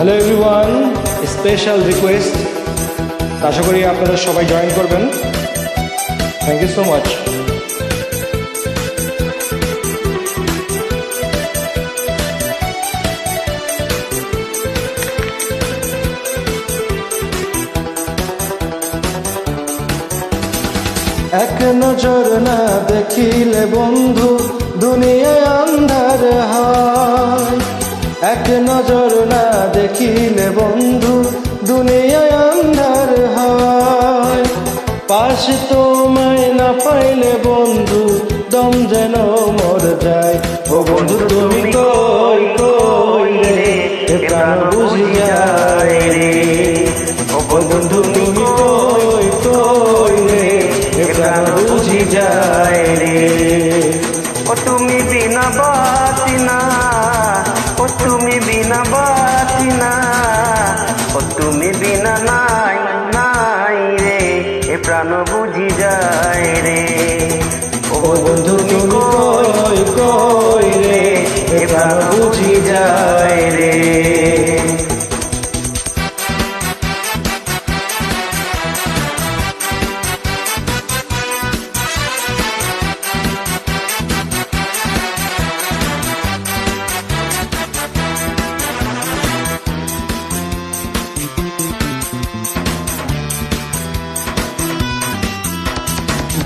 Hello everyone, special request, আশা করি আপনারা সবাই জয়েন করবেন। Thank you so much. এক নজর না দেখিলে বন্ধু দুনিয়ায় আন্ধার হয়। এক নজর না দেখিলে বন্ধু দুনিয়ায় আন্ধার হয়। পাশ তোমায় না পাইলে বন্ধু দম যেন মর যায়। ও বন্ধু তুমি কই কই রে, প্রাণ বুঝি যায় রে। ও বন্ধু তুমি কই কই রে, প্রাণ বুঝি যায় রে। ও তুমি বিনা বাতি না, ও তুমি বিনা বাতি না, ও তুমি বিনা নাই নাই রে, এ প্রাণ বুঝি যায় রে। ও বন্ধু তুমি কই কই রে, এ প্রাণ বুঝি যায় রে।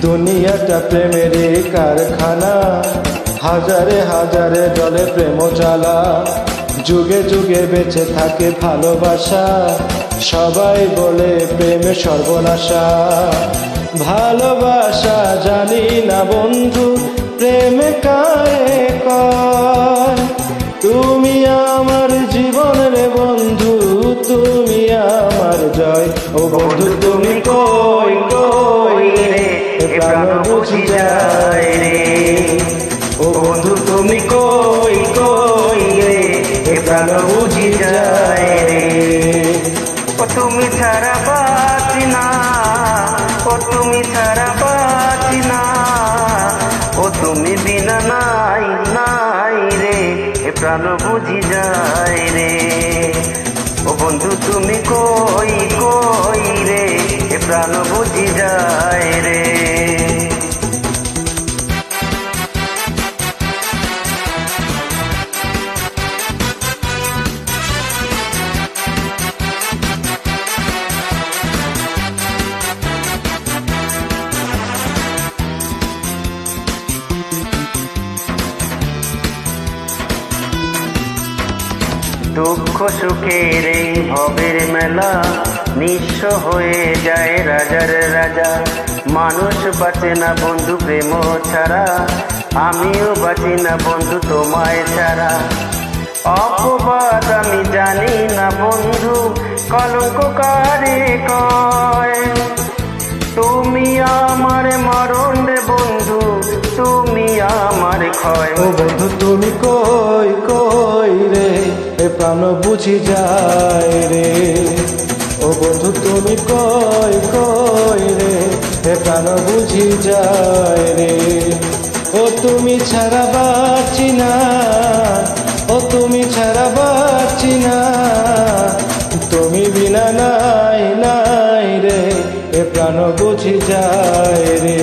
দুনিয়াটা প্রেমের কারখানা, হাজারে হাজারে জলে প্রেম জ্বালা। যুগে যুগে বেঁচে থাকে ভালোবাসা, সবাই বলে প্রেমে সর্বনাশা। ভালোবাসা জানি না বন্ধু, প্রেম কারে কয়। তুমি আমার জীবন রে বন্ধু, তুমি আমার জয়। ও বন্ধু তুমি কই কই রে, প্রাণ বুঝি যায় রে। ও বন্ধু তুমি কই কই রে, প্রাণ বুঝি যায় রে। ও তুমি ছাড়া বাঁচি না, ও তুমি ছাড়া বাঁচি না, ও তুমি বিনা নাই নাই রে, এ প্রাণ বুঝি যায় রে। ও বন্ধু তুমি কই কই রে, এ প্রাণ বুঝি যায় রে। দুঃখ সুখের এই ভবের মেলা, নিঃস্ব হয়ে যায় রাজার রাজা। মানুষ বাঁচে না বন্ধু প্রেম ছাড়া, আমিও বাঁচি না বন্ধু তোমায় ছাড়া। অপবাদ আমি জানি না বন্ধু, কলঙ্ক কারে কয়। তুমি আমার মরণ রে বন্ধু, তুমি আমার ক্ষয়। ও বন্ধু তুমি কই কই রে, এ প্রাণ বুঝি যায় রে। ও বন্ধু তুমি কই কই রে, এ প্রাণ বুঝি যায় রে। ও তুমি ছাড়া বাঁচি না, ও তুমি ছাড়া বাঁচি না, তুমি বিনা নাই নাই রে, এ প্রাণ বুঝি যায় রে।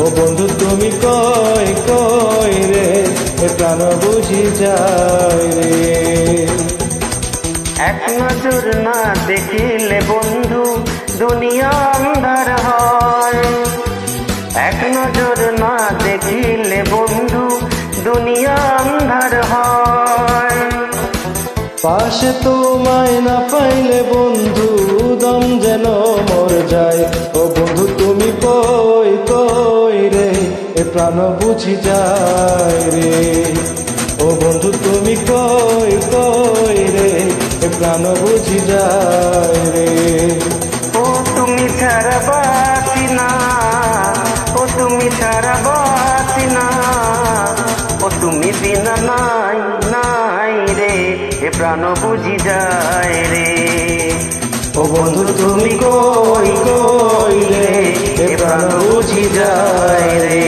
ও বন্ধু তুমি কই কই রে, এ প্রাণ বুঝি যায় রে। এক নজর না দেখিলে বন্ধু দুনিয়া আন্ধার হয়। এক নজর না দেখিলে বন্ধু দুনিয়া আন্ধার হয়। পাশে তোমায় না পাইলে বন্ধু দম যেন মর যায়। ও বন্ধু তুমি কই কই রে, এ প্রাণ বুঝি যায় রে। ও বন্ধু তুমি কই কই রে, এ প্রাণ বুঝি যায় রে। ও তুমি ছাড়া বাঁচি না, ও তুমি ছাড়া বাঁচি না, ও তুমি বিনা নাই নাই রে, এ প্রাণ বুঝি যায় রে। ও বন্ধু তুমি কই কই রে, এ প্রাণ বুঝি যায় রে।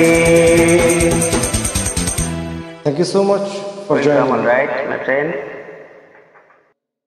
Thank you so much for joining. Welcome, all right, my friend.